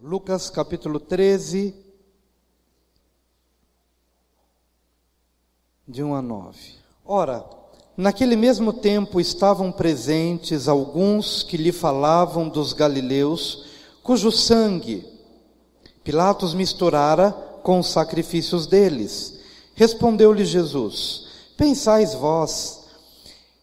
Lucas capítulo 13, de 1 a 9. Ora, naquele mesmo tempo estavam presentes alguns que lhe falavam dos galileus, cujo sangue Pilatos misturara com os sacrifícios deles. Respondeu-lhe Jesus: pensais vós...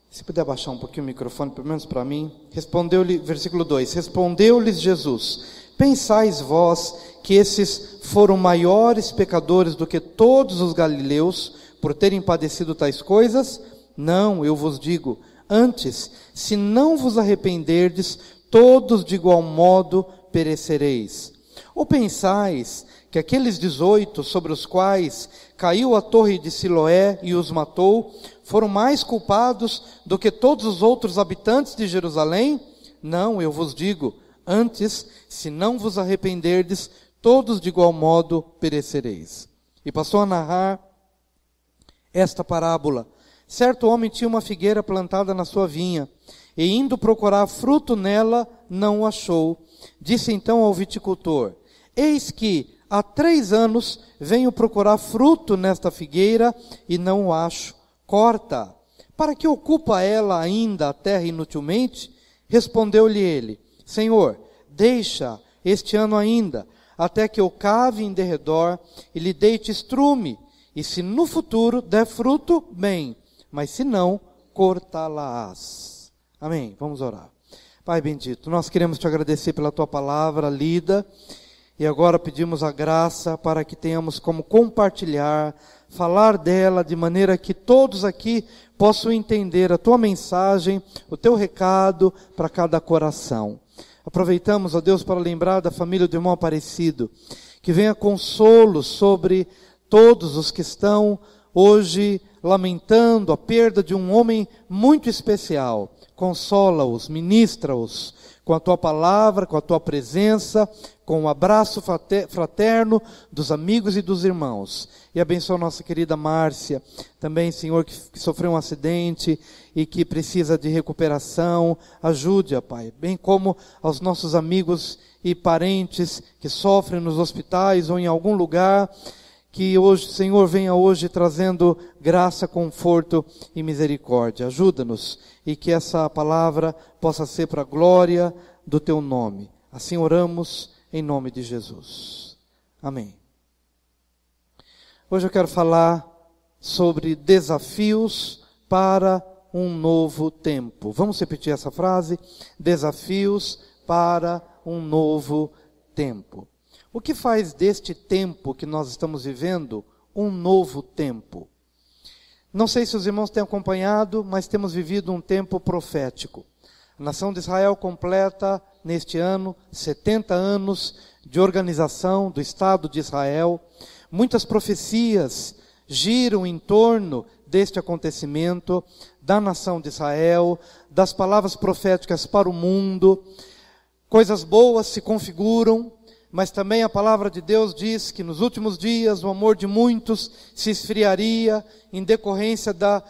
Se puder abaixar um pouquinho o microfone, pelo menos para mim. Respondeu-lhe, versículo 2, respondeu-lhes Jesus: pensais vós que esses foram maiores pecadores do que todos os galileus, por terem padecido tais coisas? Não, eu vos digo, antes, se não vos arrependerdes, todos de igual modo perecereis. Ou pensais que aqueles 18 sobre os quais caiu a torre de Siloé e os matou, foram mais culpados do que todos os outros habitantes de Jerusalém? Não, eu vos digo, antes, se não vos arrependerdes, todos de igual modo perecereis. E passou a narrar esta parábola. Certo homem tinha uma figueira plantada na sua vinha, e indo procurar fruto nela, não o achou. Disse então ao viticultor: eis que há 3 anos venho procurar fruto nesta figueira, e não o acho. Corta. Para que ocupa ela ainda a terra inutilmente? Respondeu-lhe ele: Senhor, deixa este ano ainda, até que eu cave em derredor e lhe deite estrume, e se no futuro der fruto, bem, mas se não, cortá-la-ás. Amém. Vamos orar. Pai bendito, nós queremos te agradecer pela tua palavra lida, e agora pedimos a graça para que tenhamos como compartilhar, falar dela de maneira que todos aqui possam entender a tua mensagem, o teu recado para cada coração. Aproveitamos, ó Deus, para lembrar da família do irmão Aparecido, que venha consolo sobre todos os que estão hoje lamentando a perda de um homem muito especial. Consola-os, ministra-os com a tua palavra, com a tua presença, com o abraço fraterno dos amigos e dos irmãos. E abençoa a nossa querida Márcia, também, Senhor, que sofreu um acidente e que precisa de recuperação. Ajude-a, Pai, bem como aos nossos amigos e parentes que sofrem nos hospitais ou em algum lugar. Que hoje, Senhor, venha hoje trazendo graça, conforto e misericórdia. Ajuda-nos e que essa palavra possa ser para a glória do teu nome. Assim oramos em nome de Jesus. Amém. Hoje eu quero falar sobre desafios para um novo tempo. Vamos repetir essa frase? Desafios para um novo tempo. O que faz deste tempo que nós estamos vivendo um novo tempo? Não sei se os irmãos têm acompanhado, mas temos vivido um tempo profético. A nação de Israel completa neste ano 70 anos de organização do Estado de Israel. Muitas profecias giram em torno deste acontecimento, da nação de Israel, das palavras proféticas para o mundo. Coisas boas se configuram, mas também a palavra de Deus diz que nos últimos dias o amor de muitos se esfriaria em decorrência da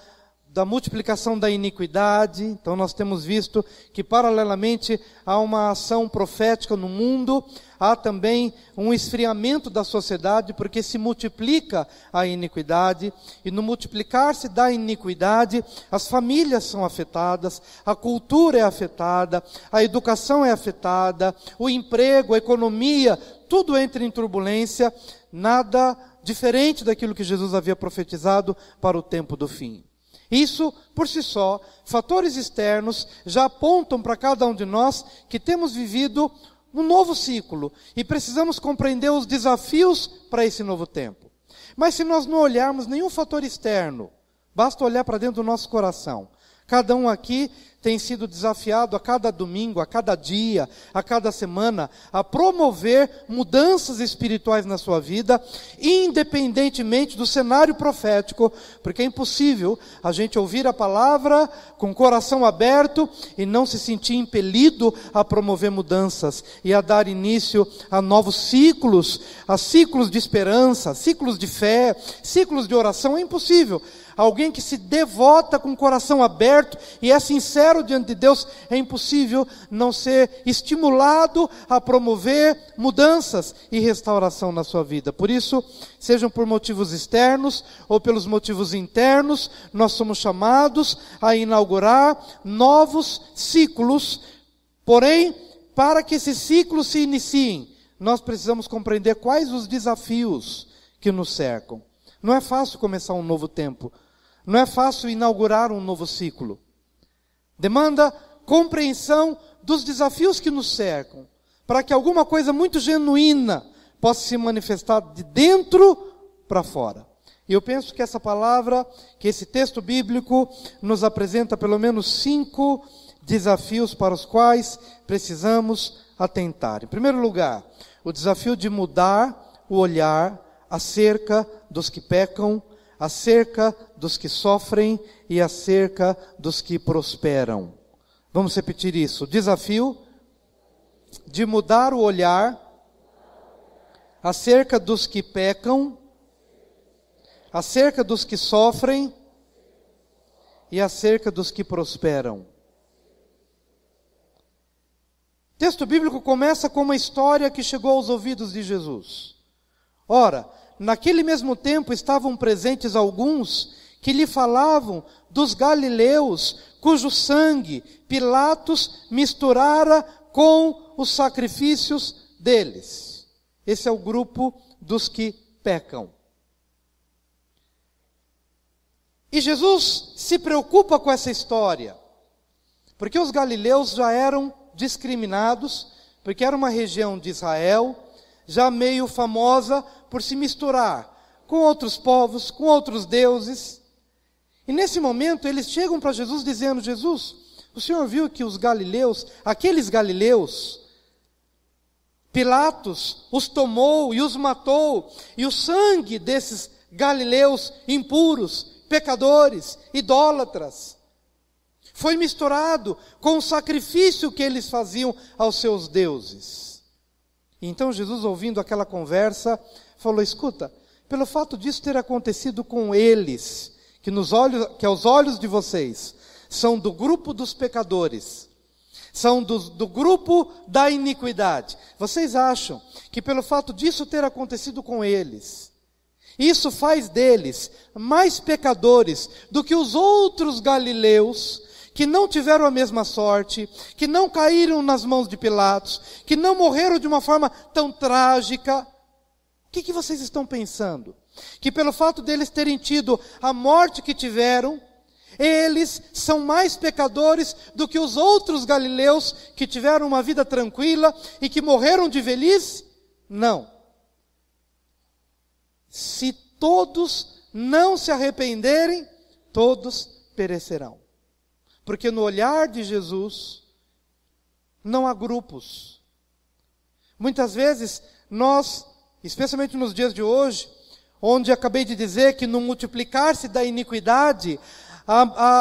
multiplicação da iniquidade. Então nós temos visto que paralelamente a uma ação profética no mundo, há também um esfriamento da sociedade, porque se multiplica a iniquidade, e no multiplicar-se da iniquidade, as famílias são afetadas, a cultura é afetada, a educação é afetada, o emprego, a economia, tudo entra em turbulência, nada diferente daquilo que Jesus havia profetizado para o tempo do fim. Isso, por si só, fatores externos já apontam para cada um de nós que temos vivido um novo ciclo e precisamos compreender os desafios para esse novo tempo. Mas se nós não olharmos nenhum fator externo, basta olhar para dentro do nosso coração. Cada um aqui tem sido desafiado a cada domingo, a cada dia, a cada semana, a promover mudanças espirituais na sua vida, independentemente do cenário profético, porque é impossível a gente ouvir a palavra com o coração aberto e não se sentir impelido a promover mudanças e a dar início a novos ciclos, a ciclos de esperança, ciclos de fé, ciclos de oração. É impossível. Alguém que se devota com o coração aberto e é sincero sincero diante de Deus, é impossível não ser estimulado a promover mudanças e restauração na sua vida. Por isso, sejam por motivos externos ou pelos motivos internos, nós somos chamados a inaugurar novos ciclos. Porém, para que esses ciclos se iniciem, nós precisamos compreender quais os desafios que nos cercam. Não é fácil começar um novo tempo. Não é fácil inaugurar um novo ciclo. Demanda compreensão dos desafios que nos cercam, para que alguma coisa muito genuína possa se manifestar de dentro para fora. E eu penso que essa palavra, que esse texto bíblico nos apresenta pelo menos 5 desafios para os quais precisamos atentar. Em primeiro lugar, o desafio de mudar o olhar acerca dos que pecam, acerca dos que sofrem e acerca dos que prosperam. Vamos repetir isso. O desafio de mudar o olhar acerca dos que pecam, acerca dos que sofrem e acerca dos que prosperam. O texto bíblico começa com uma história que chegou aos ouvidos de Jesus. Ora, naquele mesmo tempo estavam presentes alguns que lhe falavam dos galileus, cujo sangue Pilatos misturara com os sacrifícios deles. Esse é o grupo dos que pecam. E Jesus se preocupa com essa história, porque os galileus já eram discriminados, porque era uma região de Israel, já meio famosa por se misturar com outros povos, com outros deuses. E nesse momento eles chegam para Jesus dizendo: Jesus, o Senhor viu que os galileus, aqueles galileus, Pilatos os tomou e os matou, e o sangue desses galileus impuros, pecadores, idólatras, foi misturado com o sacrifício que eles faziam aos seus deuses. Então Jesus, ouvindo aquela conversa, falou: escuta, pelo fato disso ter acontecido com eles, que aos olhos de vocês são do grupo dos pecadores, são do grupo da iniquidade, vocês acham que pelo fato disso ter acontecido com eles, isso faz deles mais pecadores do que os outros galileus, que não tiveram a mesma sorte, que não caíram nas mãos de Pilatos, que não morreram de uma forma tão trágica? O que vocês estão pensando? Que pelo fato deles terem tido a morte que tiveram, eles são mais pecadores do que os outros galileus que tiveram uma vida tranquila e que morreram de velhice? Não. Se todos não se arrependerem, todos perecerão. Porque no olhar de Jesus não há grupos. Muitas vezes nós, especialmente nos dias de hoje, onde acabei de dizer que no multiplicar-se da iniquidade,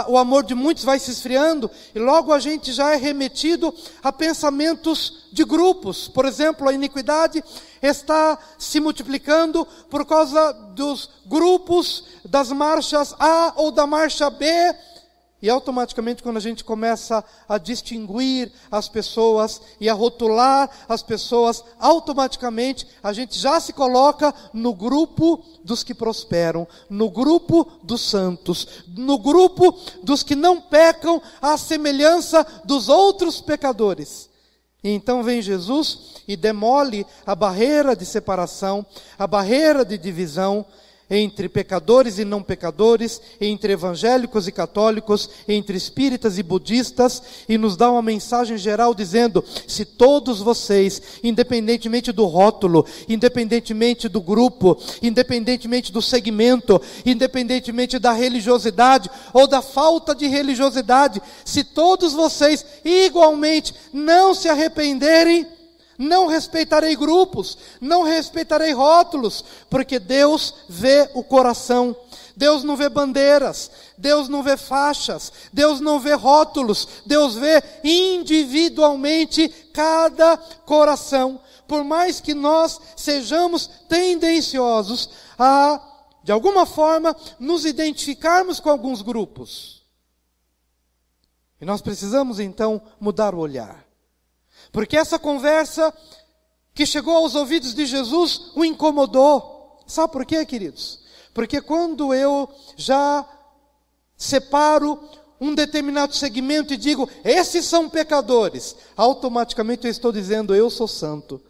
o amor de muitos vai se esfriando, e logo a gente já é remetido a pensamentos de grupos. Por exemplo, a iniquidade está se multiplicando por causa dos grupos das marchas A ou da marcha B, e automaticamente quando a gente começa a distinguir as pessoas e a rotular as pessoas, automaticamente a gente já se coloca no grupo dos que prosperam, no grupo dos santos, no grupo dos que não pecam à semelhança dos outros pecadores. E então vem Jesus e demole a barreira de separação, a barreira de divisão entre pecadores e não pecadores, entre evangélicos e católicos, entre espíritas e budistas, e nos dá uma mensagem geral dizendo: se todos vocês, independentemente do rótulo, independentemente do grupo, independentemente do segmento, independentemente da religiosidade ou da falta de religiosidade, se todos vocês igualmente não se arrependerem, não respeitarei grupos, não respeitarei rótulos, porque Deus vê o coração. Deus não vê bandeiras, Deus não vê faixas, Deus não vê rótulos, Deus vê individualmente cada coração. Por mais que nós sejamos tendenciosos a, de alguma forma, nos identificarmos com alguns grupos, E nós precisamos então mudar o olhar. Porque essa conversa que chegou aos ouvidos de Jesus o incomodou. Sabe por quê, queridos? Porque quando eu já separo um determinado segmento e digo, esses são pecadores, automaticamente eu estou dizendo, eu sou santo.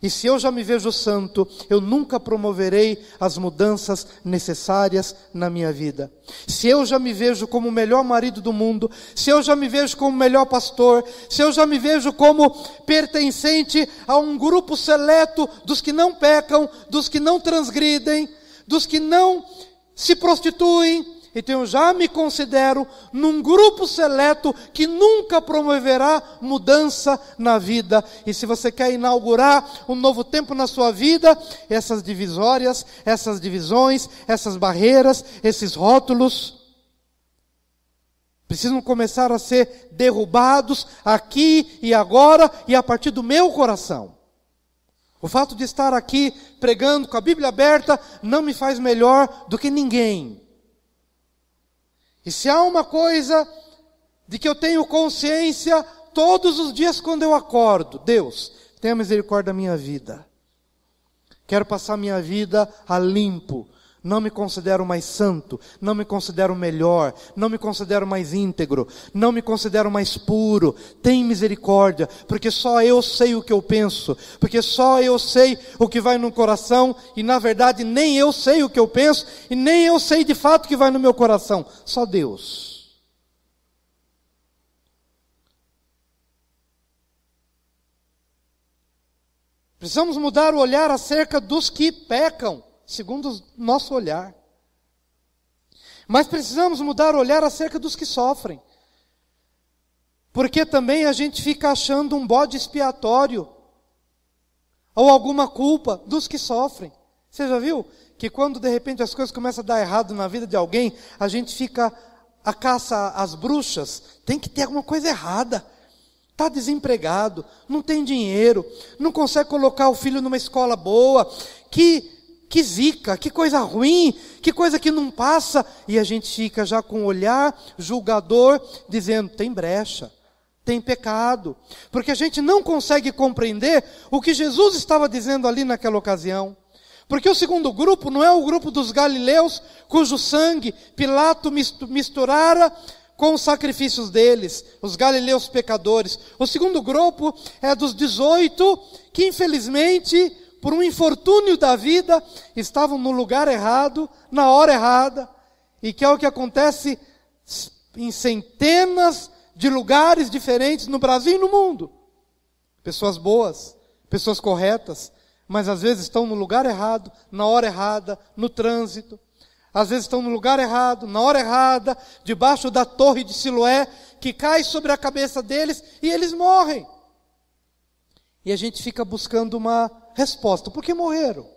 E se eu já me vejo santo, eu nunca promoverei as mudanças necessárias na minha vida. Se eu já me vejo como o melhor marido do mundo, se eu já me vejo como o melhor pastor, se eu já me vejo como pertencente a um grupo seleto dos que não pecam, dos que não transgridem, dos que não se prostituem, então eu já me considero num grupo seleto que nunca promoverá mudança na vida. E se você quer inaugurar um novo tempo na sua vida, essas divisórias, essas divisões, essas barreiras, esses rótulos, precisam começar a ser derrubados aqui e agora e a partir do meu coração. O fato de estar aqui pregando com a Bíblia aberta não me faz melhor do que ninguém. E se há uma coisa de que eu tenho consciência todos os dias quando eu acordo, Deus, tenha misericórdia da minha vida. Quero passar minha vida a limpo. Não me considero mais santo, não me considero melhor, não me considero mais íntegro, não me considero mais puro. Tem misericórdia, porque só eu sei o que eu penso, porque só eu sei o que vai no coração, e na verdade nem eu sei o que eu penso, e nem eu sei de fato o que vai no meu coração, só Deus. Precisamos mudar o olhar acerca dos que pecam, segundo o nosso olhar. Mas precisamos mudar o olhar acerca dos que sofrem. Porque também a gente fica achando um bode expiatório, ou alguma culpa dos que sofrem. Você já viu que quando de repente as coisas começam a dar errado na vida de alguém, a gente fica a caça às bruxas? Tem que ter alguma coisa errada. Está desempregado, não tem dinheiro, não consegue colocar o filho numa escola boa, que zica, que coisa ruim, que coisa que não passa. E a gente fica já com o olhar julgador, dizendo, tem brecha, tem pecado. Porque a gente não consegue compreender o que Jesus estava dizendo ali naquela ocasião. Porque o segundo grupo não é o grupo dos galileus, cujo sangue Pilato misturara com os sacrifícios deles, os galileus pecadores. O segundo grupo é dos 18, que infelizmente, por um infortúnio da vida, estavam no lugar errado, na hora errada, e que é o que acontece em centenas de lugares diferentes no Brasil e no mundo. Pessoas boas, pessoas corretas, mas às vezes estão no lugar errado, na hora errada, no trânsito. Às vezes estão no lugar errado, na hora errada, debaixo da torre de Siloé, que cai sobre a cabeça deles e eles morrem. E a gente fica buscando uma resposta. Por que morreram?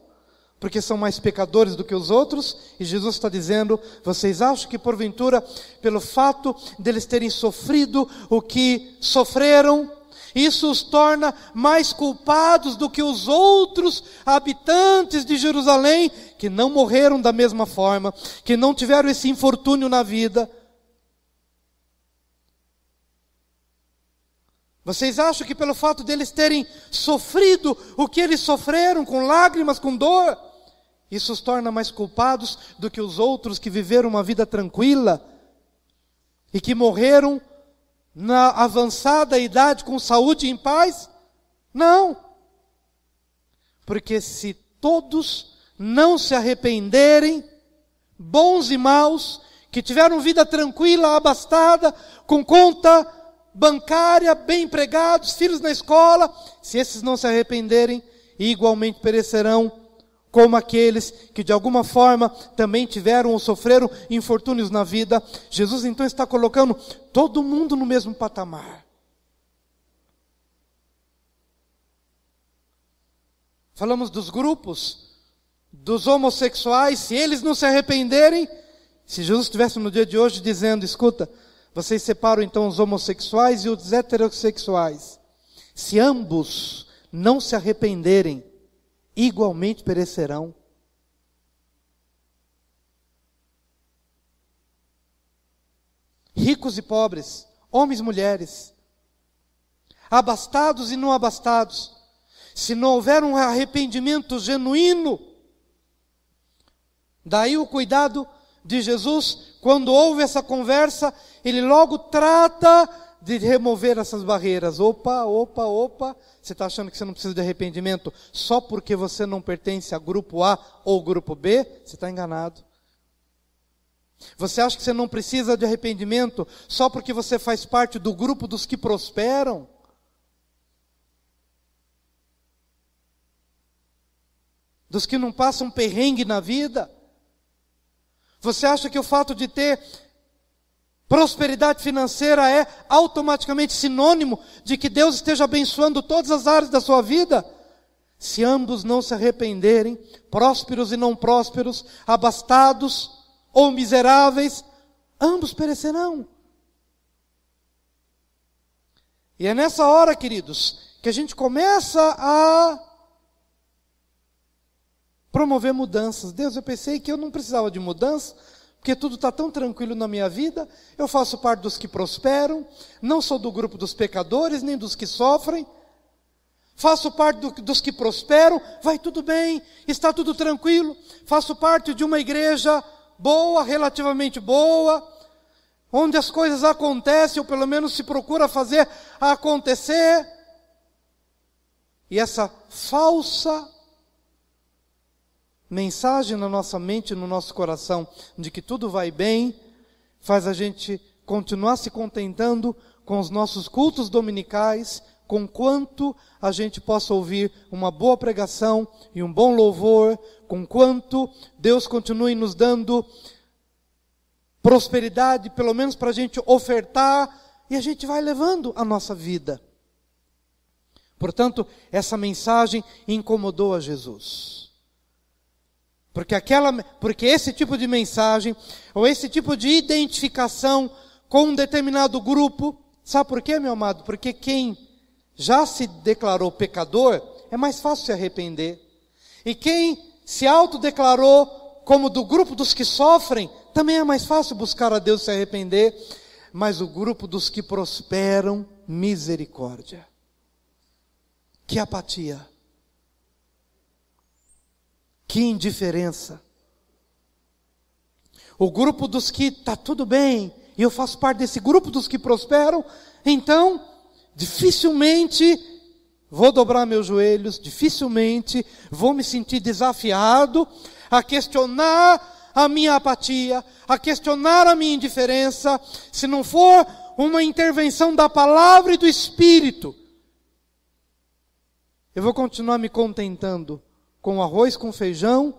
Porque são mais pecadores do que os outros? E Jesus está dizendo, vocês acham que porventura, pelo fato deles terem sofrido o que sofreram, isso os torna mais culpados do que os outros habitantes de Jerusalém, que não morreram da mesma forma, que não tiveram esse infortúnio na vida? Vocês acham que pelo fato deles terem sofrido o que eles sofreram, com lágrimas, com dor, isso os torna mais culpados do que os outros que viveram uma vida tranquila e que morreram na avançada idade com saúde e em paz? Não. Porque se todos não se arrependerem, bons e maus, que tiveram vida tranquila, abastada, com conta bancária, bem empregados, filhos na escola, se esses não se arrependerem, igualmente perecerão como aqueles que de alguma forma também tiveram ou sofreram infortúnios na vida. Jesus então está colocando todo mundo no mesmo patamar. Falamos dos grupos, dos homossexuais, se eles não se arrependerem, se Jesus estivesse no dia de hoje dizendo, escuta, vocês separam então os homossexuais e os heterossexuais. Se ambos não se arrependerem, igualmente perecerão. Ricos e pobres, homens e mulheres, abastados e não abastados, se não houver um arrependimento genuíno, daí o cuidado de Jesus, quando houve essa conversa, Ele logo trata de remover essas barreiras. Opa, você está achando que você não precisa de arrependimento só porque você não pertence a grupo A ou grupo B? Você está enganado. Você acha que você não precisa de arrependimento só porque você faz parte do grupo dos que prosperam? Dos que não passam perrengue na vida? Você acha que o fato de ter prosperidade financeira é automaticamente sinônimo de que Deus esteja abençoando todas as áreas da sua vida? Se ambos não se arrependerem, prósperos e não prósperos, abastados ou miseráveis, ambos perecerão. E é nessa hora, queridos, que a gente começa a promover mudanças. Deus, eu pensei que eu não precisava de mudança, porque tudo está tão tranquilo na minha vida, eu faço parte dos que prosperam, não sou do grupo dos pecadores, nem dos que sofrem, faço parte dos que prosperam, vai tudo bem, está tudo tranquilo, faço parte de uma igreja boa, relativamente boa, onde as coisas acontecem, ou pelo menos se procura fazer acontecer, e essa falsa mensagem na nossa mente, no nosso coração, de que tudo vai bem, faz a gente continuar se contentando com os nossos cultos dominicais, com quanto a gente possa ouvir uma boa pregação e um bom louvor, com quanto Deus continue nos dando prosperidade, pelo menos para a gente ofertar, e a gente vai levando a nossa vida. Portanto, essa mensagem incomodou a Jesus. Porque esse tipo de mensagem, ou esse tipo de identificação com um determinado grupo, sabe por quê, meu amado? Porque quem já se declarou pecador, é mais fácil se arrepender. E quem se autodeclarou como do grupo dos que sofrem, também é mais fácil buscar a Deus e se arrepender. Mas o grupo dos que prosperam, misericórdia. Que apatia. Que indiferença. O grupo dos que está tudo bem, e eu faço parte desse grupo dos que prosperam, então, dificilmente vou dobrar meus joelhos, dificilmente vou me sentir desafiado a questionar a minha apatia, a questionar a minha indiferença, se não for uma intervenção da palavra e do Espírito. Eu vou continuar me contentando com arroz, com feijão,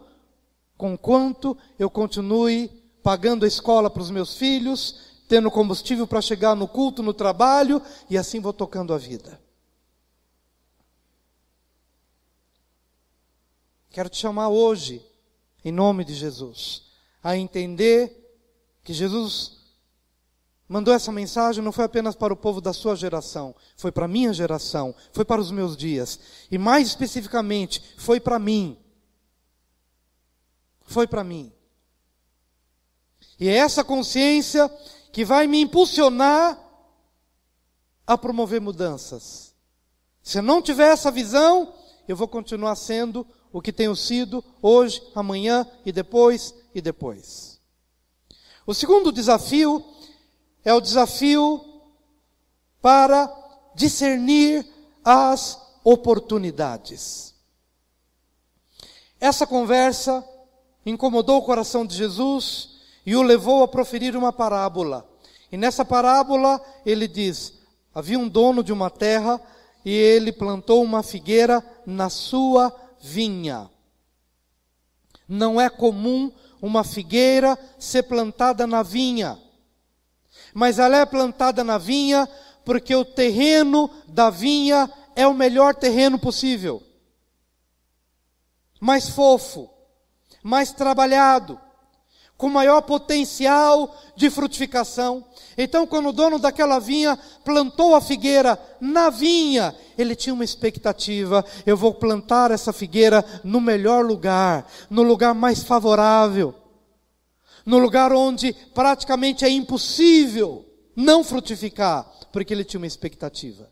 com quanto eu continue pagando a escola para os meus filhos, tendo combustível para chegar no culto, no trabalho, e assim vou tocando a vida. Quero te chamar hoje, em nome de Jesus, a entender que Jesus mandou essa mensagem não foi apenas para o povo da sua geração, foi para a minha geração, foi para os meus dias. E mais especificamente, foi para mim. Foi para mim. E é essa consciência que vai me impulsionar a promover mudanças. Se eu não tiver essa visão, eu vou continuar sendo o que tenho sido hoje, amanhã e depois e depois. O segundo desafio é o desafio para discernir as oportunidades. Essa conversa incomodou o coração de Jesus e o levou a proferir uma parábola. E nessa parábola ele diz: havia um dono de uma terra e ele plantou uma figueira na sua vinha. Não é comum uma figueira ser plantada na vinha. Mas ela é plantada na vinha porque o terreno da vinha é o melhor terreno possível. Mais fofo, mais trabalhado, com maior potencial de frutificação. Então, quando o dono daquela vinha plantou a figueira na vinha, ele tinha uma expectativa: eu vou plantar essa figueira no melhor lugar, no lugar mais favorável, no lugar onde praticamente é impossível não frutificar, porque ele tinha uma expectativa.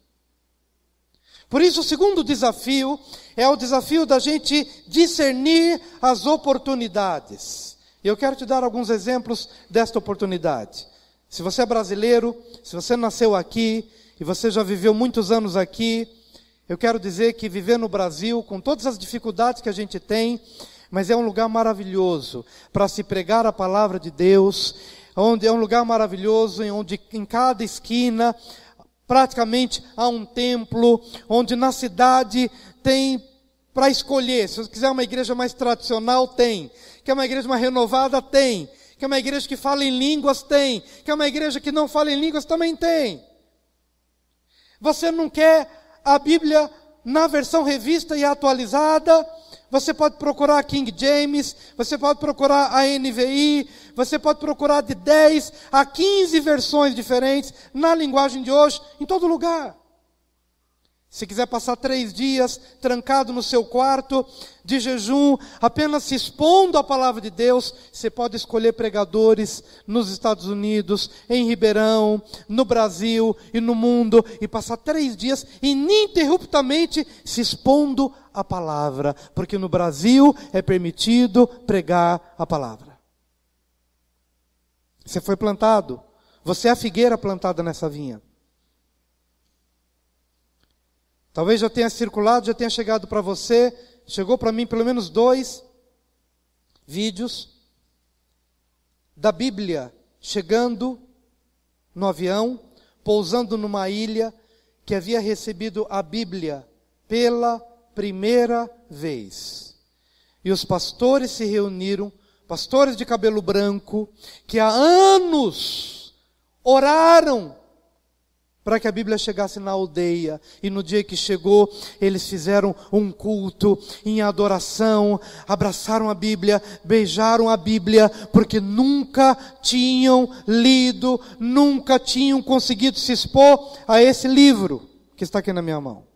Por isso, o segundo desafio é o desafio da gente discernir as oportunidades. E eu quero te dar alguns exemplos desta oportunidade. Se você é brasileiro, se você nasceu aqui, e você já viveu muitos anos aqui, eu quero dizer que viver no Brasil, com todas as dificuldades que a gente tem, mas é um lugar maravilhoso para se pregar a palavra de Deus, onde é um lugar maravilhoso, onde em cada esquina, praticamente há um templo, onde na cidade tem para escolher. Se você quiser uma igreja mais tradicional, tem. Quer uma igreja mais renovada, tem. Quer uma igreja que fala em línguas, tem. Quer uma igreja que não fala em línguas, também tem. Você não quer a Bíblia na versão revista e atualizada? Você pode procurar a King James, você pode procurar a NVI, você pode procurar de 10 a 15 versões diferentes, na linguagem de hoje, em todo lugar. Se quiser passar 3 dias trancado no seu quarto, de jejum, apenas se expondo à palavra de Deus, você pode escolher pregadores nos Estados Unidos, em Ribeirão, no Brasil e no mundo, e passar 3 dias ininterruptamente se expondo à palavra, porque no Brasil é permitido pregar a palavra. Você foi plantado, você é a figueira plantada nessa vinha. Talvez já tenha circulado, já tenha chegado para você, chegou para mim pelo menos 2 vídeos da Bíblia chegando no avião, pousando numa ilha que havia recebido a Bíblia pela primeira vez. E os pastores se reuniram, pastores de cabelo branco, que há anos oraram para que a Bíblia chegasse na aldeia. E no dia que chegou, eles fizeram um culto em adoração, abraçaram a Bíblia, beijaram a Bíblia, porque nunca tinham lido, nunca tinham conseguido se expor a esse livro que está aqui na minha mão.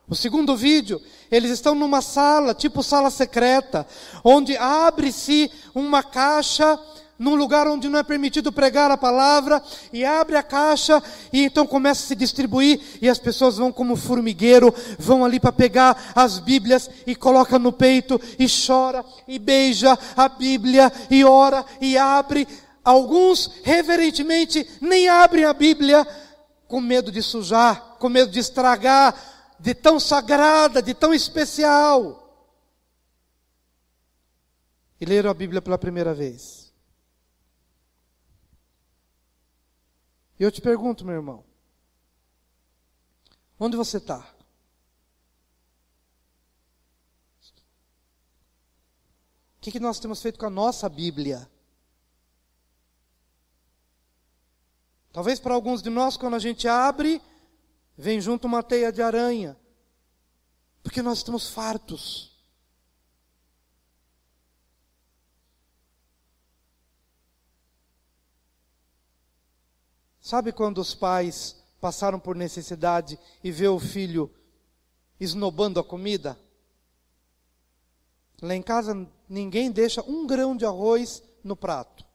O segundo vídeo, eles estão numa sala, tipo sala secreta, onde abre-se uma caixa num lugar onde não é permitido pregar a palavra, e abre a caixa, e então começa a se distribuir, e as pessoas vão como formigueiro, vão ali para pegar as Bíblias, e coloca no peito, e chora, e beija a Bíblia, e ora, e abre. Alguns, reverentemente, nem abrem a Bíblia, com medo de sujar, com medo de estragar, de tão sagrada, de tão especial. E leram a Bíblia pela primeira vez. E eu te pergunto, meu irmão, onde você está? O que nós temos feito com a nossa Bíblia? Talvez para alguns de nós, quando a gente abre, vem junto uma teia de aranha, porque nós estamos fartos. Sabe quando os pais passaram por necessidade e vê o filho esnobando a comida? Lá em casa ninguém deixa um grão de arroz no prato.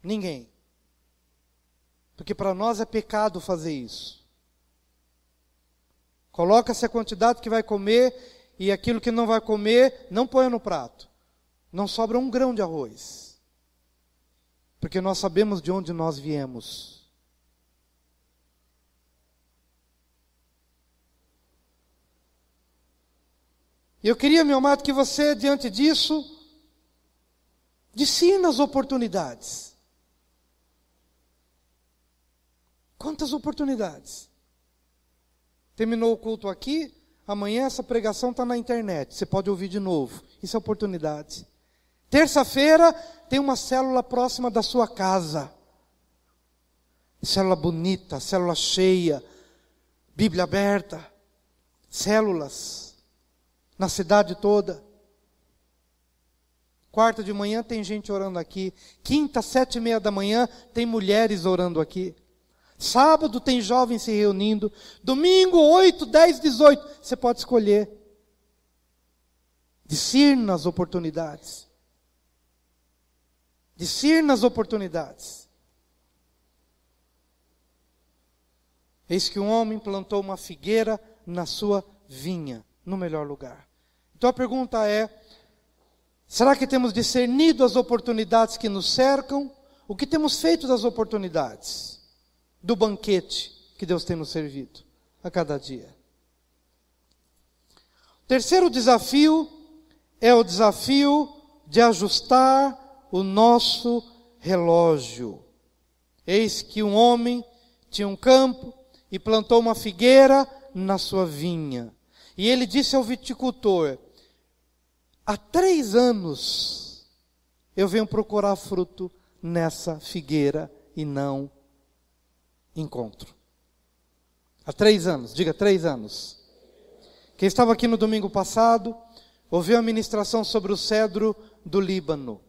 Ninguém. Porque para nós é pecado fazer isso. Coloca-se a quantidade que vai comer e aquilo que não vai comer, não põe no prato. Não sobra um grão de arroz. Porque nós sabemos de onde nós viemos. Eu queria, meu amado, que você, diante disso, discirna as oportunidades. Quantas oportunidades? Terminou o culto aqui, amanhã essa pregação está na internet, você pode ouvir de novo. Isso é oportunidade. Terça-feira tem uma célula próxima da sua casa. Célula bonita, célula cheia, Bíblia aberta, células na cidade toda. Quarta de manhã tem gente orando aqui. Quinta, 7:30 da manhã, tem mulheres orando aqui. Sábado tem jovens se reunindo. Domingo, 8, 10, 18. Você pode escolher. Discirna as oportunidades. Discirna as oportunidades. Eis que um homem plantou uma figueira na sua vinha, no melhor lugar. Então a pergunta é, será que temos discernido as oportunidades que nos cercam? O que temos feito das oportunidades? Do banquete que Deus tem nos servido a cada dia. O terceiro desafio é o desafio de ajustar o nosso relógio. Eis que um homem tinha um campo e plantou uma figueira na sua vinha. E ele disse ao viticultor, há 3 anos eu venho procurar fruto nessa figueira e não encontro. Há 3 anos, diga 3 anos. Quem estava aqui no domingo passado, ouviu a ministração sobre o cedro do Líbano.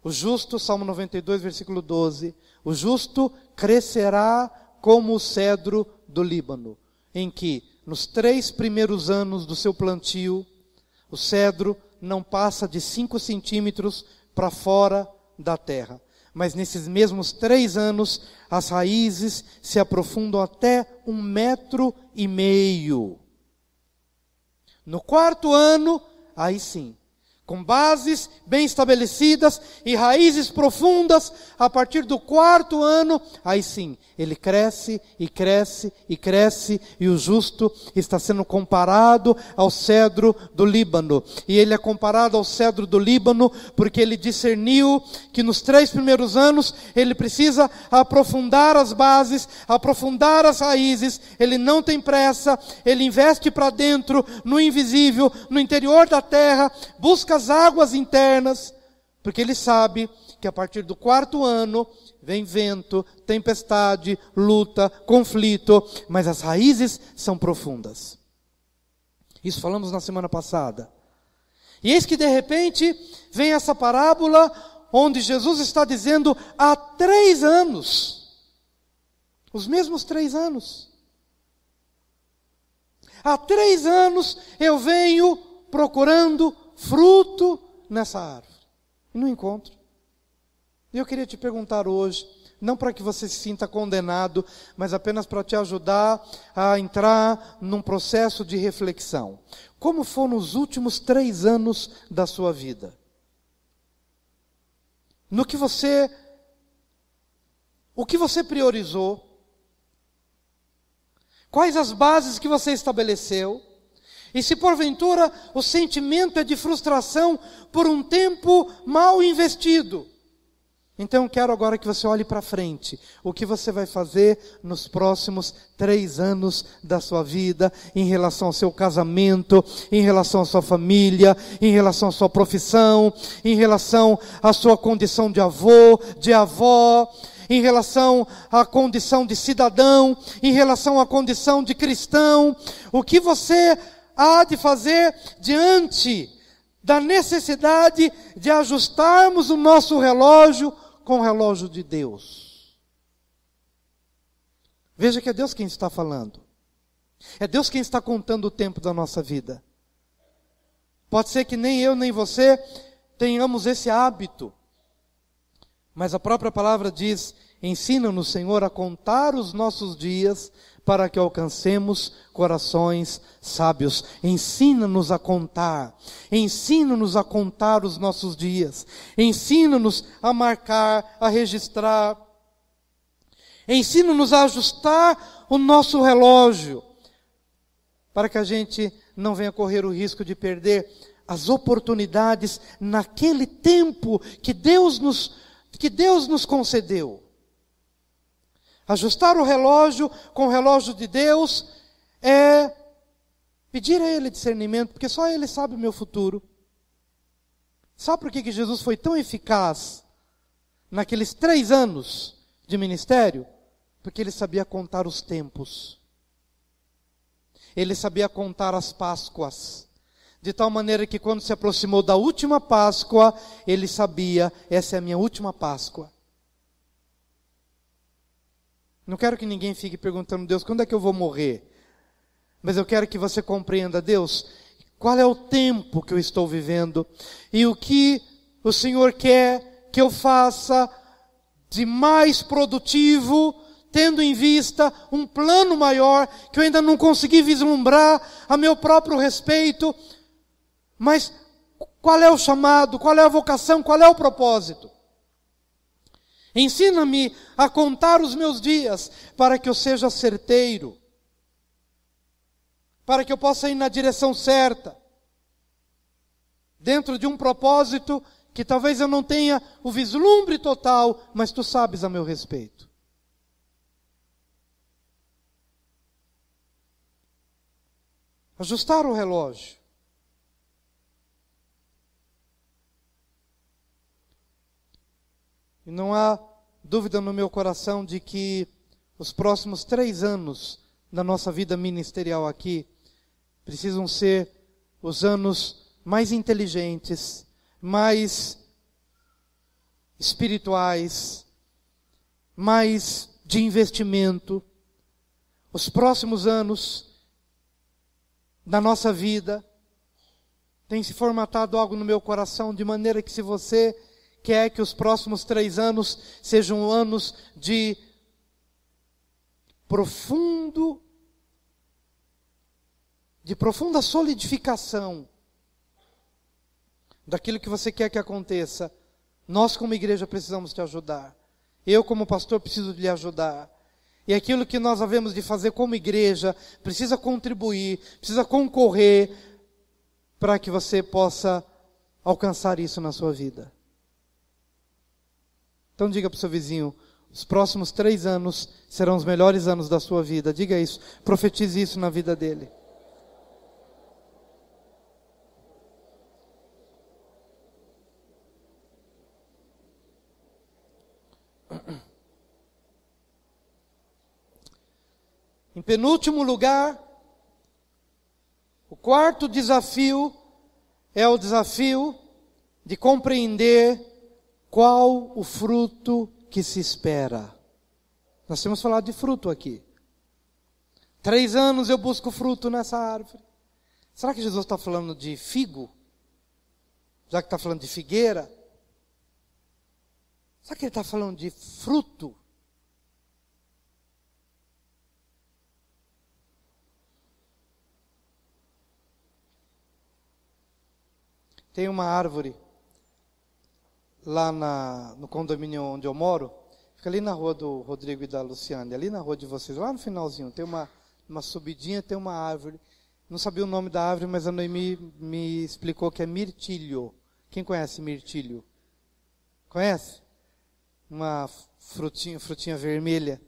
O justo, Salmo 92, versículo 12, o justo crescerá como o cedro do Líbano, em que, nos 3 primeiros anos do seu plantio, o cedro não passa de 5 centímetros para fora da terra. Mas nesses mesmos 3 anos, as raízes se aprofundam até 1,5 metros. No 4º ano, aí sim, com bases bem estabelecidas e raízes profundas, a partir do 4º ano, aí sim, ele cresce e cresce e cresce, e o justo está sendo comparado ao cedro do Líbano. E ele é comparado ao cedro do Líbano porque ele discerniu que nos 3 primeiros anos ele precisa aprofundar as bases, aprofundar as raízes, ele não tem pressa, ele investe para dentro, no invisível, no interior da terra, busca as águas internas, porque ele sabe que a partir do 4º ano vem vento, tempestade, luta, conflito, mas as raízes são profundas. Isso falamos na semana passada. E eis que de repente vem essa parábola onde Jesus está dizendo há 3 anos, os mesmos 3 anos. Há 3 anos eu venho procurando fruto nessa árvore. E não encontro. E eu queria te perguntar hoje, não para que você se sinta condenado, mas apenas para te ajudar a entrar num processo de reflexão. Como foram os últimos 3 anos da sua vida? O que você priorizou? Quais as bases que você estabeleceu? E se porventura o sentimento é de frustração por um tempo mal investido, então eu quero agora que você olhe para frente. O que você vai fazer nos próximos 3 anos da sua vida, em relação ao seu casamento, em relação à sua família, em relação à sua profissão, em relação à sua condição de avô, de avó, em relação à condição de cidadão, em relação à condição de cristão. O que você há de fazer diante da necessidade de ajustarmos o nosso relógio com o relógio de Deus? Veja que é Deus quem está falando. É Deus quem está contando o tempo da nossa vida. Pode ser que nem eu nem você tenhamos esse hábito, mas a própria palavra diz: ensina-nos, Senhor, a contar os nossos dias para que alcancemos corações sábios. Ensina-nos a contar. Ensina-nos a contar os nossos dias. Ensina-nos a marcar, a registrar. Ensina-nos a ajustar o nosso relógio, para que a gente não venha correr o risco de perder as oportunidades naquele tempo que Deus nos concedeu. Ajustar o relógio com o relógio de Deus é pedir a Ele discernimento, porque só Ele sabe o meu futuro. Sabe por que Jesus foi tão eficaz naqueles 3 anos de ministério? Porque Ele sabia contar os tempos. Ele sabia contar as Páscoas. De tal maneira que quando se aproximou da última Páscoa, Ele sabia: essa é a minha última Páscoa. Não quero que ninguém fique perguntando: Deus, quando é que eu vou morrer? Mas eu quero que você compreenda: Deus, qual é o tempo que eu estou vivendo? E o que o Senhor quer que eu faça de mais produtivo, tendo em vista um plano maior que eu ainda não consegui vislumbrar a meu próprio respeito. Mas qual é o chamado, qual é a vocação, qual é o propósito? Ensina-me a contar os meus dias para que eu seja certeiro, para que eu possa ir na direção certa, dentro de um propósito que talvez eu não tenha o vislumbre total, mas tu sabes a meu respeito. Ajustar o relógio. E não há dúvida no meu coração de que os próximos 3 anos da nossa vida ministerial aqui precisam ser os anos mais inteligentes, mais espirituais, mais de investimento. Os próximos anos da nossa vida tem se formatado algo no meu coração, de maneira que, se você quer que os próximos 3 anos sejam anos de profunda solidificação daquilo que você quer que aconteça, nós como igreja precisamos te ajudar. Eu como pastor preciso lhe ajudar. E aquilo que nós havemos de fazer como igreja precisa contribuir, precisa concorrer para que você possa alcançar isso na sua vida. Então diga para o seu vizinho, os próximos 3 anos serão os melhores anos da sua vida. Diga isso, profetize isso na vida dele. Em penúltimo lugar, o 4º desafio é o desafio de compreender qual o fruto que se espera. Nós temos falado de fruto aqui. 3 anos eu busco fruto nessa árvore. Será que Jesus está falando de figo? Já que está falando de figueira? Será que ele está falando de fruto? Tem uma árvore lá no condomínio onde eu moro, fica ali na rua do Rodrigo e da Luciane, ali na rua de vocês, lá no finalzinho, tem uma subidinha, tem uma árvore. Não sabia o nome da árvore, mas a Noemi me explicou que é mirtilho. Quem conhece mirtilho? Conhece? Uma frutinha vermelha.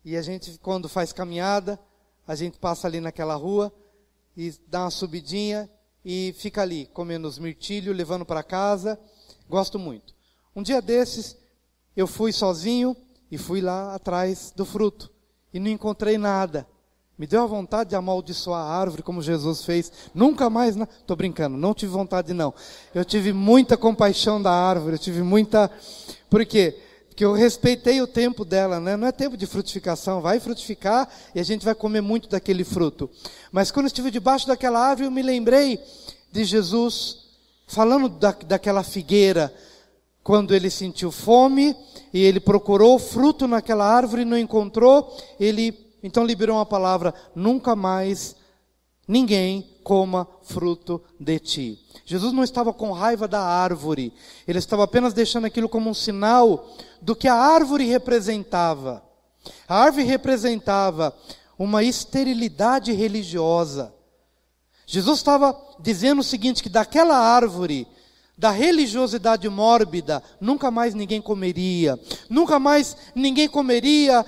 E a gente, quando faz caminhada, a gente passa ali naquela rua e dá uma subidinha e fica ali, comendo os mirtilhos, levando para casa. Gosto muito. Um dia desses, eu fui sozinho e fui lá atrás do fruto. E não encontrei nada. Me deu a vontade de amaldiçoar a árvore, como Jesus fez. Nunca mais, estou brincando, não tive vontade não. Eu tive muita compaixão da árvore, eu tive muita... Por quê? Porque eu respeitei o tempo dela, né? Não é tempo de frutificação, vai frutificar e a gente vai comer muito daquele fruto. Mas quando eu estive debaixo daquela árvore, eu me lembrei de Jesus falando daquela figueira, quando ele sentiu fome e ele procurou fruto naquela árvore e não encontrou, ele então liberou uma palavra: nunca mais ninguém coma fruto de ti. Jesus não estava com raiva da árvore, ele estava apenas deixando aquilo como um sinal do que a árvore representava. A árvore representava uma esterilidade religiosa. Jesus estava dizendo o seguinte, que daquela árvore, da religiosidade mórbida, nunca mais ninguém comeria. Nunca mais ninguém comeria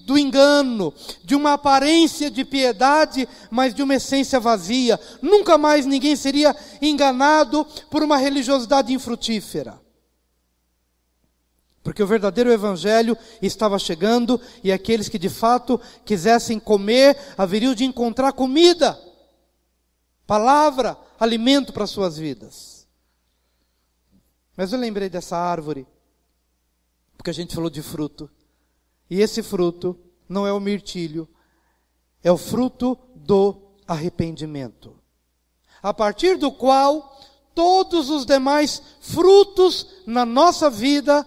do engano, de uma aparência de piedade, mas de uma essência vazia. Nunca mais ninguém seria enganado por uma religiosidade infrutífera. Porque o verdadeiro evangelho estava chegando e aqueles que de fato quisessem comer, haveriam de encontrar comida, palavra, alimento para suas vidas. Mas eu lembrei dessa árvore, porque a gente falou de fruto. E esse fruto não é o mirtilho, é o fruto do arrependimento. A partir do qual todos os demais frutos na nossa vida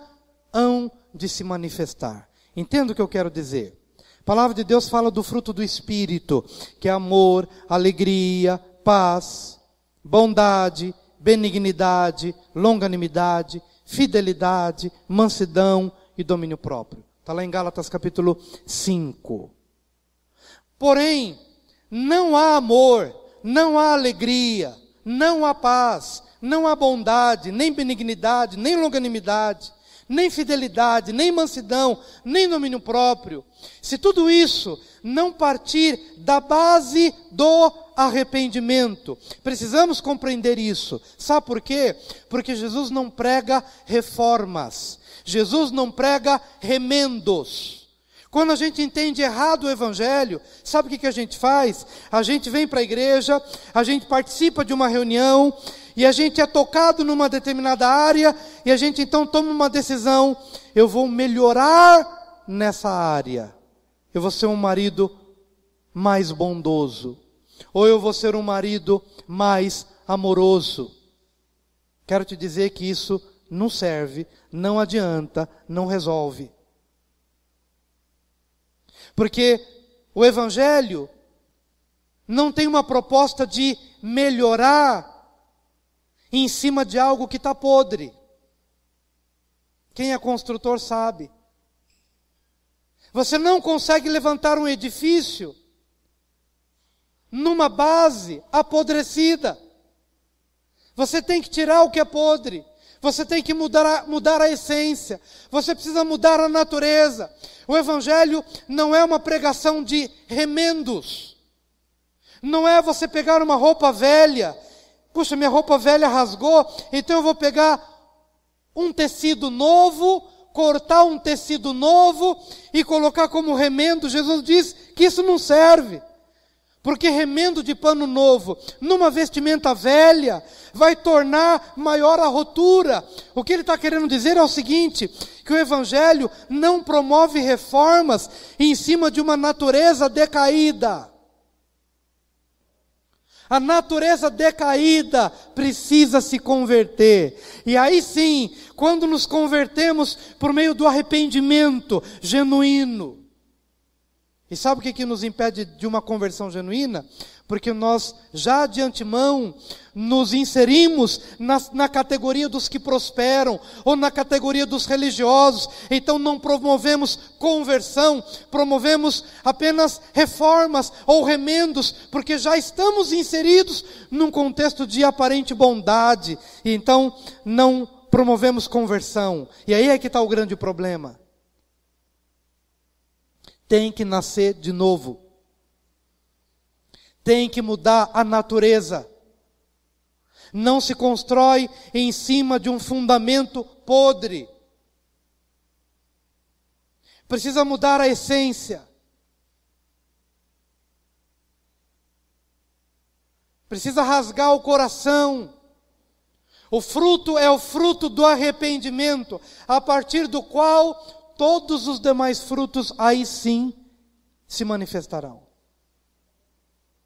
hão de se manifestar. Entenda o que eu quero dizer. A palavra de Deus fala do fruto do Espírito, que é amor, alegria, paz, bondade, benignidade, longanimidade, fidelidade, mansidão e domínio próprio. Está lá em Gálatas capítulo 5. Porém, não há amor, não há alegria, não há paz, não há bondade, nem benignidade, nem longanimidade, nem fidelidade, nem mansidão, nem domínio próprio. Se tudo isso não partir da base do arrependimento, precisamos compreender isso. Sabe por quê? Porque Jesus não prega reformas. Jesus não prega remendos. Quando a gente entende errado o Evangelho, sabe o que a gente faz? A gente vem para a igreja, a gente participa de uma reunião, e a gente é tocado numa determinada área, e a gente então toma uma decisão: eu vou melhorar nessa área. Eu vou ser um marido mais bondoso, ou eu vou ser um marido mais amoroso. Quero te dizer que isso não serve, não adianta, não resolve. Porque o Evangelho não tem uma proposta de melhorar em cima de algo que está podre. Quem é construtor sabe. Você não consegue levantar um edifício numa base apodrecida. Você tem que tirar o que é podre. Você tem que mudar a essência. Você precisa mudar a natureza. O Evangelho não é uma pregação de remendos. Não é você pegar uma roupa velha. Puxa, minha roupa velha rasgou, então eu vou pegar um tecido novo, cortar um tecido novo e colocar como remendo. Jesus diz que isso não serve. Porque remendo de pano novo numa vestimenta velha vai tornar maior a rotura. O que ele está querendo dizer é o seguinte: que o Evangelho não promove reformas em cima de uma natureza decaída. A natureza decaída precisa se converter. E aí sim, quando nos convertemos por meio do arrependimento genuíno. E sabe o que nos impede de uma conversão genuína? Porque nós já de antemão nos inserimos na categoria dos que prosperam, ou na categoria dos religiosos. Então não promovemos conversão, promovemos apenas reformas ou remendos, porque já estamos inseridos num contexto de aparente bondade, e então não promovemos conversão. E aí é que está o grande problema. Tem que nascer de novo. Tem que mudar a natureza. Não se constrói em cima de um fundamento podre. Precisa mudar a essência. Precisa rasgar o coração. O fruto é o fruto do arrependimento, a partir do qual todos os demais frutos aí sim se manifestarão.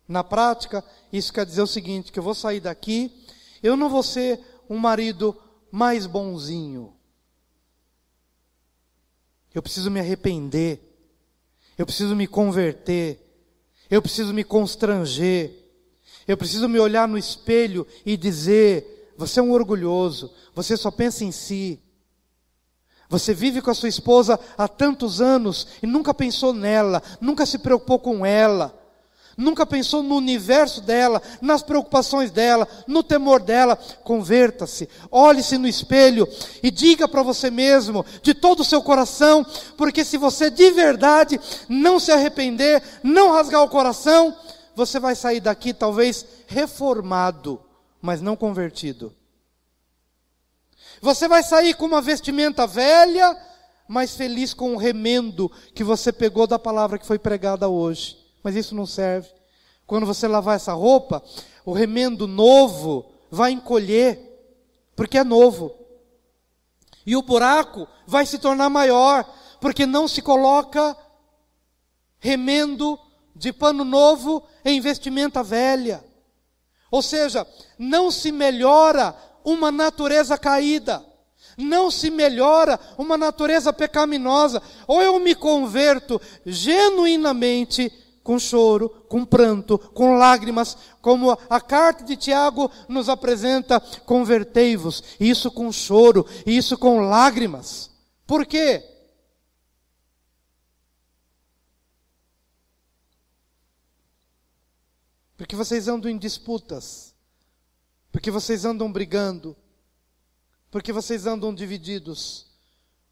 Na prática, isso quer dizer o seguinte: que eu vou sair daqui, eu não vou ser um marido mais bonzinho. Eu preciso me arrepender, eu preciso me converter, eu preciso me constranger, eu preciso me olhar no espelho e dizer: você é um orgulhoso, você só pensa em si. Você vive com a sua esposa há tantos anos e nunca pensou nela, nunca se preocupou com ela, nunca pensou no universo dela, nas preocupações dela, no temor dela. Converta-se, olhe-se no espelho e diga para você mesmo, de todo o seu coração, porque se você de verdade não se arrepender, não rasgar o coração, você vai sair daqui talvez reformado, mas não convertido. Você vai sair com uma vestimenta velha, mas feliz com o remendo que você pegou da palavra que foi pregada hoje. Mas isso não serve. Quando você lavar essa roupa, o remendo novo vai encolher, porque é novo. E o buraco vai se tornar maior, porque não se coloca remendo de pano novo em vestimenta velha. Ou seja, não se melhora uma natureza caída. Não se melhora uma natureza pecaminosa. Ou eu me converto genuinamente, com choro, com pranto, com lágrimas, como a carta de Tiago nos apresenta, convertei-vos. Isso com choro, isso com lágrimas. Por quê? Porque vocês andam em disputas, porque vocês andam brigando, porque vocês andam divididos,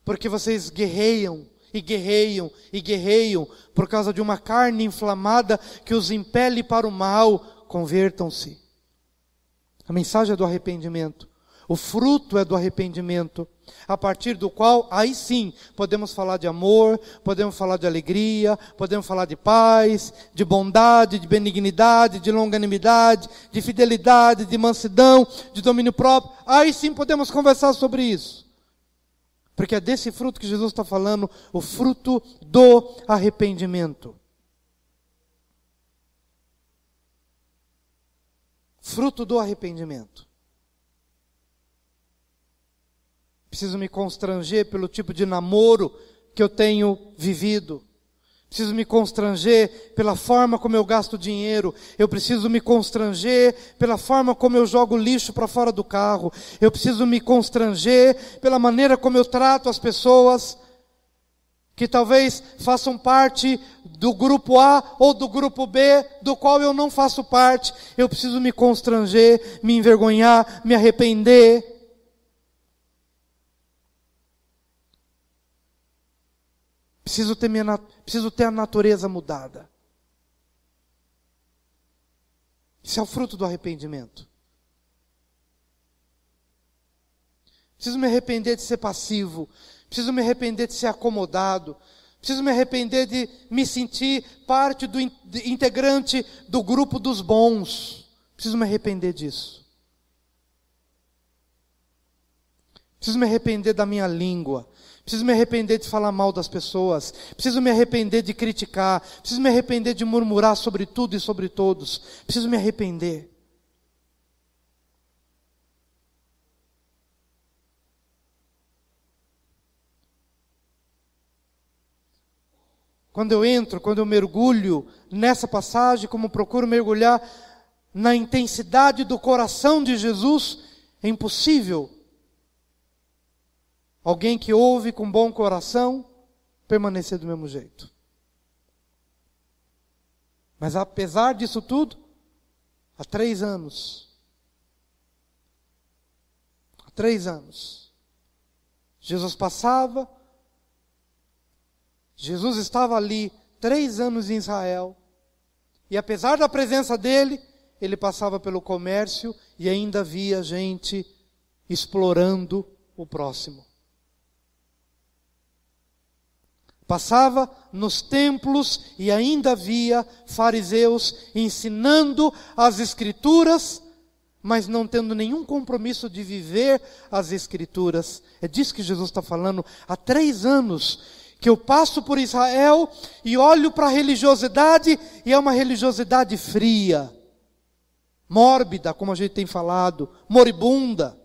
porque vocês guerreiam, e guerreiam, e guerreiam, por causa de uma carne inflamada que os impele para o mal. Convertam-se. A mensagem é do arrependimento. O fruto é do arrependimento, a partir do qual, aí sim, podemos falar de amor, podemos falar de alegria, podemos falar de paz, de bondade, de benignidade, de longanimidade, de fidelidade, de mansidão, de domínio próprio. Aí sim podemos conversar sobre isso. Porque é desse fruto que Jesus está falando, o fruto do arrependimento. Fruto do arrependimento. Preciso me constranger pelo tipo de namoro que eu tenho vivido. Preciso me constranger pela forma como eu gasto dinheiro. Eu preciso me constranger pela forma como eu jogo lixo para fora do carro. Eu preciso me constranger pela maneira como eu trato as pessoas que talvez façam parte do grupo A ou do grupo B, do qual eu não faço parte. Eu preciso me constranger, me envergonhar, me arrepender. Preciso ter a natureza mudada. Isso é o fruto do arrependimento. Preciso me arrepender de ser passivo. Preciso me arrepender de ser acomodado. Preciso me arrepender de me sentir parte do integrante do grupo dos bons. Preciso me arrepender disso. Preciso me arrepender da minha língua. Preciso me arrepender de falar mal das pessoas. Preciso me arrepender de criticar. Preciso me arrepender de murmurar sobre tudo e sobre todos. Preciso me arrepender. Quando eu mergulho nessa passagem, como procuro mergulhar na intensidade do coração de Jesus, é impossível alguém que ouve com bom coração permanecer do mesmo jeito. Mas apesar disso tudo, há 3 anos, Jesus passava, Jesus estava ali 3 anos em Israel, e apesar da presença dele, ele passava pelo comércio e ainda via gente explorando o próximo. Passava nos templos e ainda via fariseus ensinando as Escrituras, mas não tendo nenhum compromisso de viver as Escrituras. É disso que Jesus está falando. Há 3 anos que eu passo por Israel e olho para a religiosidade, e é uma religiosidade fria, mórbida, como a gente tem falado, moribunda.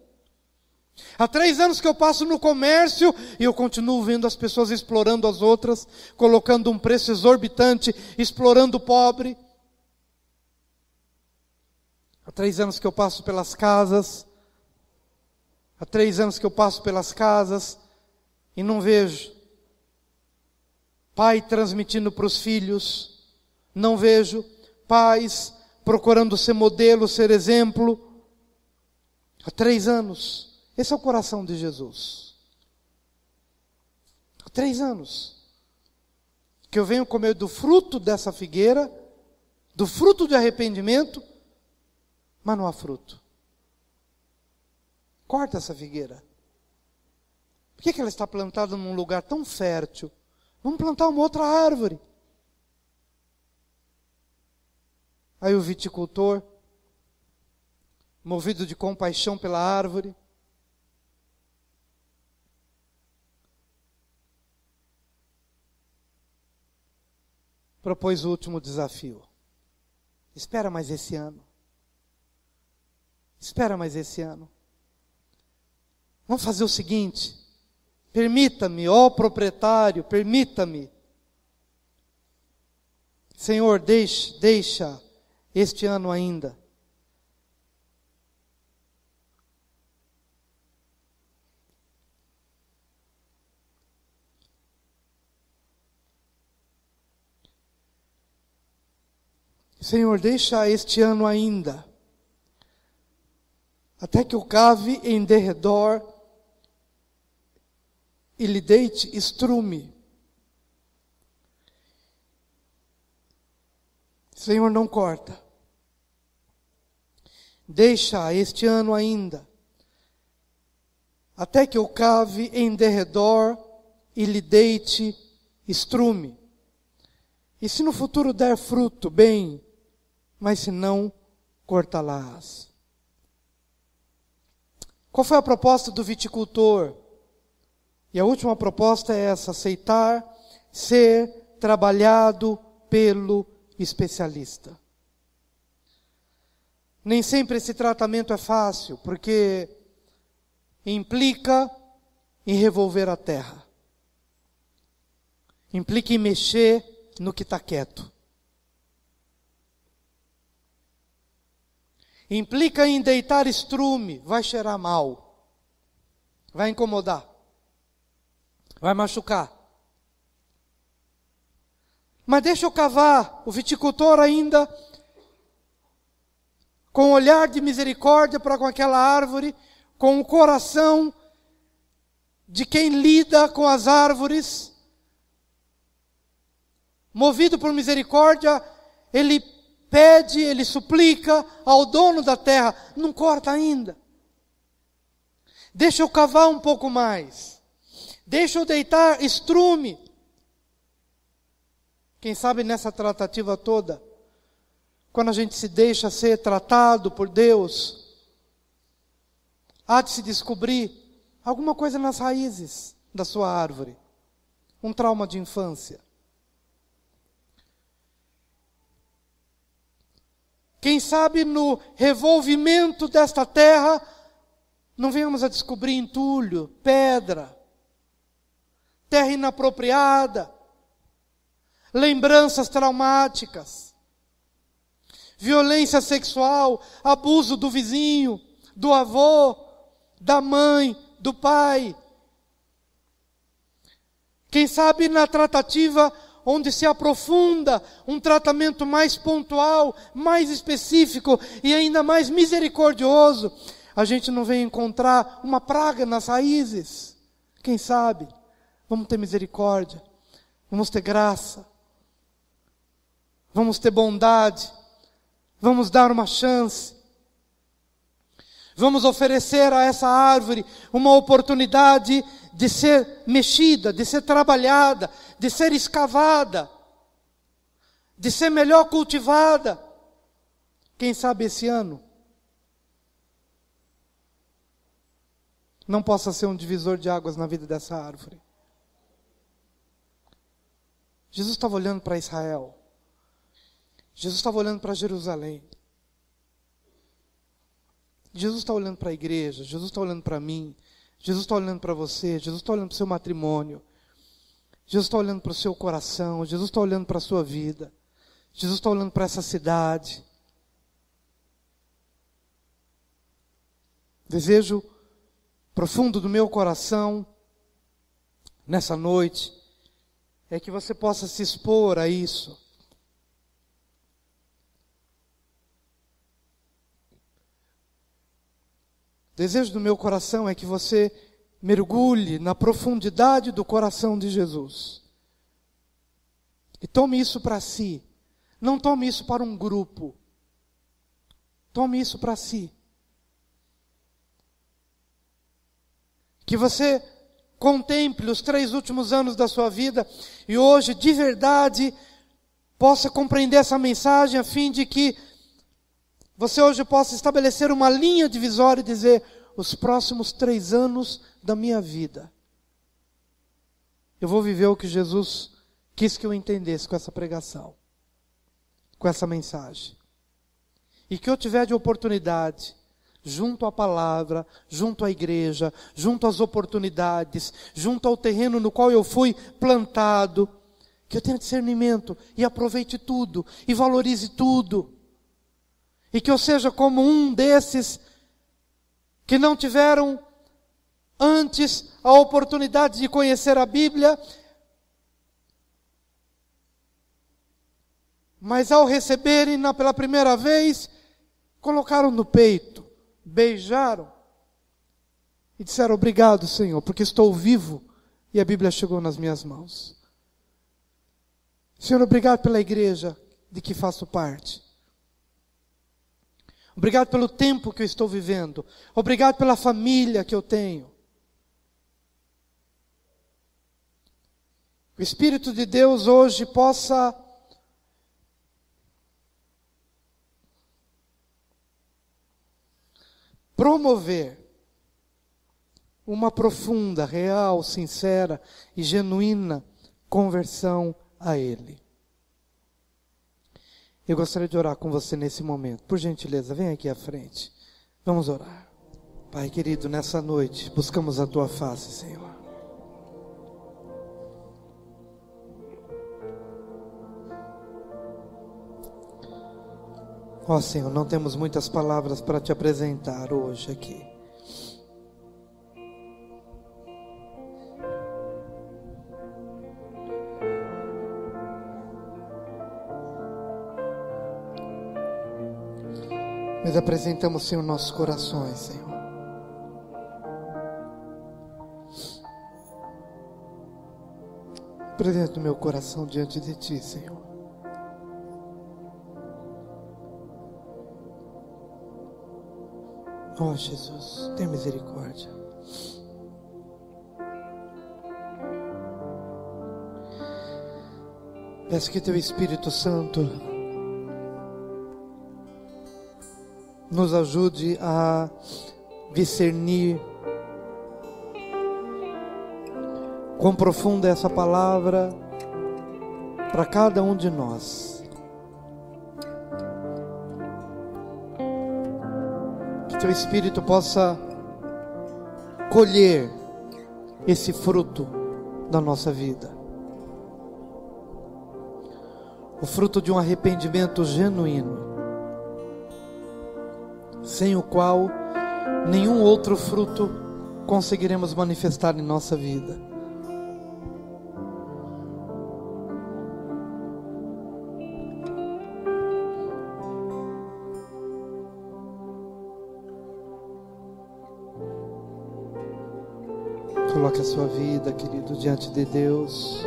Há 3 anos que eu passo no comércio e eu continuo vendo as pessoas explorando as outras, colocando um preço exorbitante, explorando o pobre. Há 3 anos que eu passo pelas casas. Há 3 anos que eu passo pelas casas e não vejo pai transmitindo para os filhos. Não vejo pais procurando ser modelo, ser exemplo. Há 3 anos. Esse é o coração de Jesus. Há 3 anos que eu venho comer do fruto dessa figueira, do fruto de arrependimento, mas não há fruto. Corta essa figueira. Por que ela está plantada num lugar tão fértil? Vamos plantar uma outra árvore. Aí o viticultor, movido de compaixão pela árvore, propôs o último desafio. Espera mais esse ano. Espera mais esse ano. Vamos fazer o seguinte, permita-me, ó proprietário, permita-me. Senhor, deixa este ano ainda. Senhor, deixa este ano ainda, até que eu cave em derredor e lhe deite estrume. Senhor, não corta. Deixa este ano ainda, até que eu cave em derredor e lhe deite estrume. E se no futuro der fruto, bem, mas se não, cortá-las. Qual foi a proposta do viticultor? E a última proposta é essa: aceitar ser trabalhado pelo especialista. Nem sempre esse tratamento é fácil, porque implica em revolver a terra. Implica em mexer no que está quieto. Implica em deitar estrume, vai cheirar mal, vai incomodar, vai machucar. Mas deixa eu cavar, o viticultor ainda, com um olhar de misericórdia para com aquela árvore, com o coração de quem lida com as árvores, movido por misericórdia, ele pede, ele suplica ao dono da terra: não corta ainda. Deixa eu cavar um pouco mais. Deixa eu deitar estrume. Quem sabe nessa tratativa toda, quando a gente se deixa ser tratado por Deus, há de se descobrir alguma coisa nas raízes da sua árvore. Um trauma de infância. Quem sabe no revolvimento desta terra, não venhamos a descobrir entulho, pedra, terra inapropriada, lembranças traumáticas, violência sexual, abuso do vizinho, do avô, da mãe, do pai. Quem sabe na tratativa onde se aprofunda um tratamento mais pontual, mais específico e ainda mais misericordioso, a gente não vem encontrar uma praga nas raízes. Quem sabe? Vamos ter misericórdia, vamos ter graça, vamos ter bondade, vamos dar uma chance. Vamos oferecer a essa árvore uma oportunidade de ser mexida, de ser trabalhada, de ser escavada, de ser melhor cultivada. Quem sabe esse ano não possa ser um divisor de águas na vida dessa árvore. Jesus estava olhando para Israel. Jesus estava olhando para Jerusalém. Jesus está olhando para a igreja, Jesus está olhando para mim, Jesus está olhando para você, Jesus está olhando para o seu matrimônio, Jesus está olhando para o seu coração, Jesus está olhando para a sua vida, Jesus está olhando para essa cidade. Desejo profundo do meu coração, nessa noite, é que você possa se expor a isso. O desejo do meu coração é que você mergulhe na profundidade do coração de Jesus. E tome isso para si. Não tome isso para um grupo. Tome isso para si. Que você contemple os 3 últimos anos da sua vida e hoje, de verdade, possa compreender essa mensagem a fim de que você hoje possa estabelecer uma linha divisória e dizer: os próximos 3 anos da minha vida, eu vou viver o que Jesus quis que eu entendesse com essa pregação, com essa mensagem. E que eu tiver de oportunidade, junto à palavra, junto à igreja, junto às oportunidades, junto ao terreno no qual eu fui plantado, que eu tenha discernimento e aproveite tudo e valorize tudo. E que eu seja como um desses que não tiveram antes a oportunidade de conhecer a Bíblia, mas ao receberem pela primeira vez, colocaram no peito, beijaram e disseram: obrigado, Senhor, porque estou vivo e a Bíblia chegou nas minhas mãos. Senhor, obrigado pela igreja de que faço parte. Obrigado pelo tempo que eu estou vivendo. Obrigado pela família que eu tenho. O Espírito de Deus hoje possa promover uma profunda, real, sincera e genuína conversão a Ele. Eu gostaria de orar com você nesse momento. Por gentileza, vem aqui à frente. Vamos orar. Pai querido, nessa noite, buscamos a Tua face, Senhor. Ó Senhor, não temos muitas palavras para Te apresentar hoje aqui. Mas apresentamos, Senhor, nossos corações, Senhor. Apresento o meu coração diante de Ti, Senhor. Oh Jesus, tenha misericórdia. Peço que Teu Espírito Santo nos ajude a discernir quão profunda é essa palavra para cada um de nós. Que Teu Espírito possa colher esse fruto da nossa vida, o fruto de um arrependimento genuíno, sem o qual nenhum outro fruto conseguiremos manifestar em nossa vida. Coloque a sua vida, querido, diante de Deus.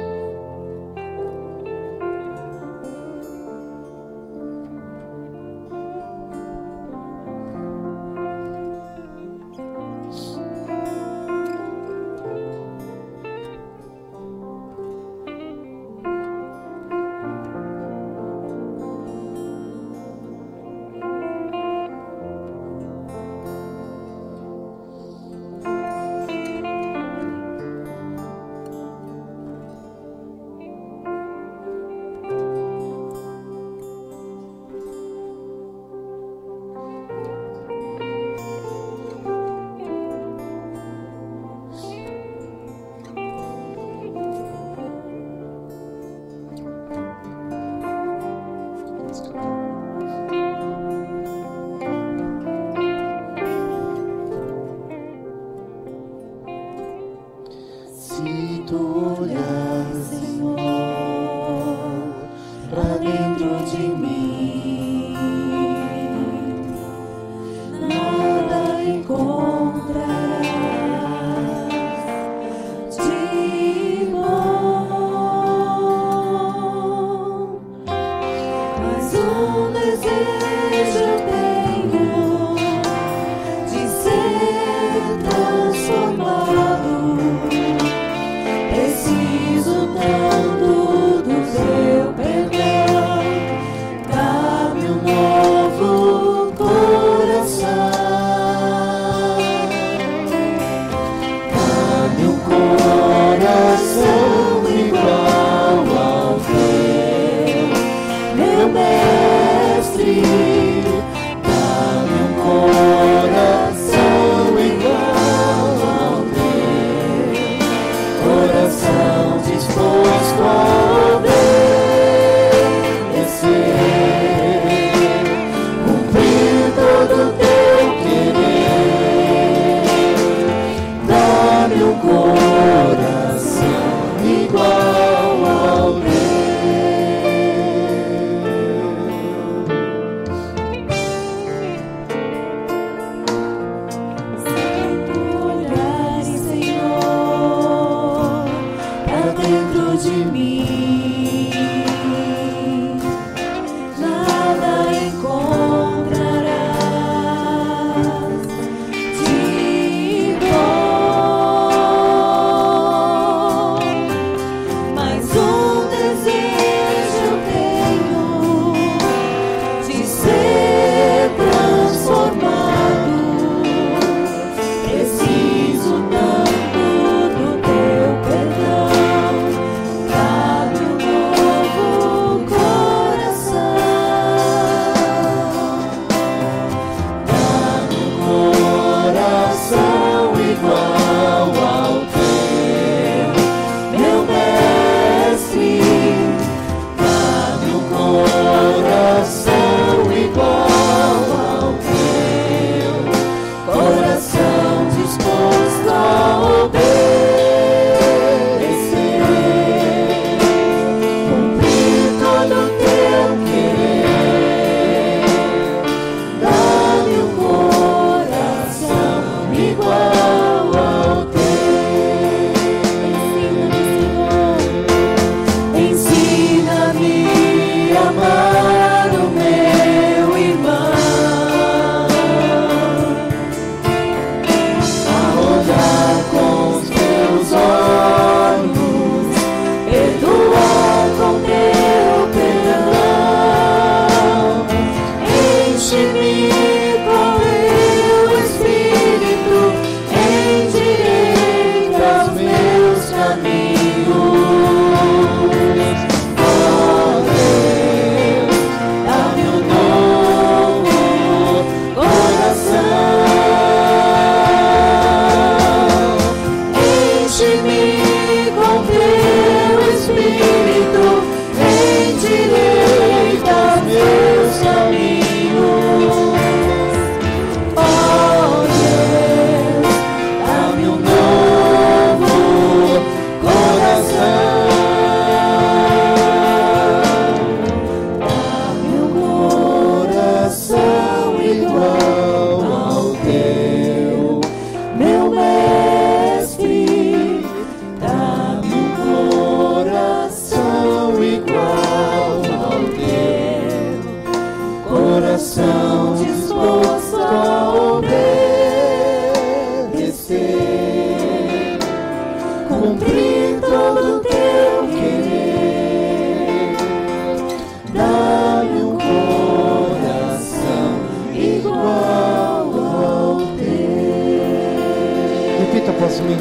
Faz-me,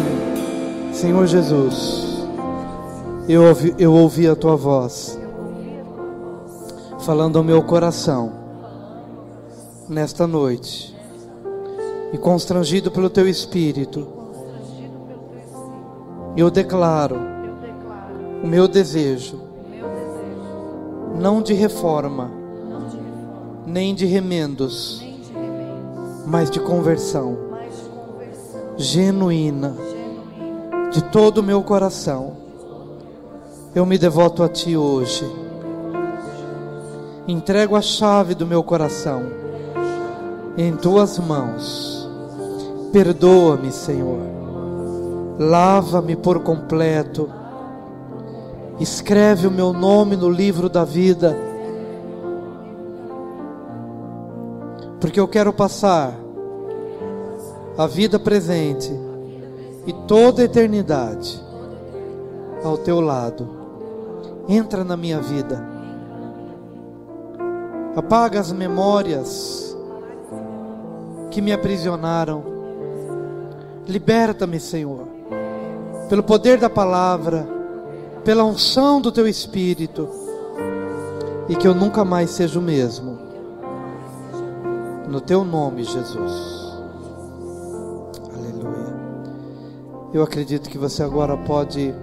Senhor Jesus, eu ouvi a Tua voz falando ao meu coração nesta noite, e constrangido pelo Teu Espírito, eu declaro o meu desejo, não de reforma, nem de remendos, mas de conversão genuína, de todo o meu coração. Eu me devoto a Ti hoje, entrego a chave do meu coração em Tuas mãos. Perdoa-me, Senhor, lava-me por completo, escreve o meu nome no livro da vida, porque eu quero passar a vida presente e toda a eternidade ao Teu lado. Entra na minha vida, apaga as memórias que me aprisionaram, liberta-me, Senhor, pelo poder da palavra, pela unção do Teu Espírito, e que eu nunca mais seja o mesmo, no Teu nome, Jesus. Eu acredito que você agora pode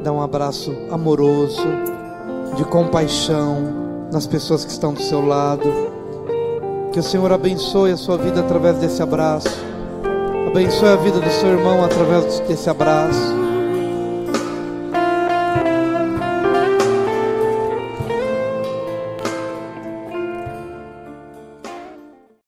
dar um abraço amoroso, de compaixão, nas pessoas que estão do seu lado. Que o Senhor abençoe a sua vida através desse abraço, abençoe a vida do seu irmão através desse abraço.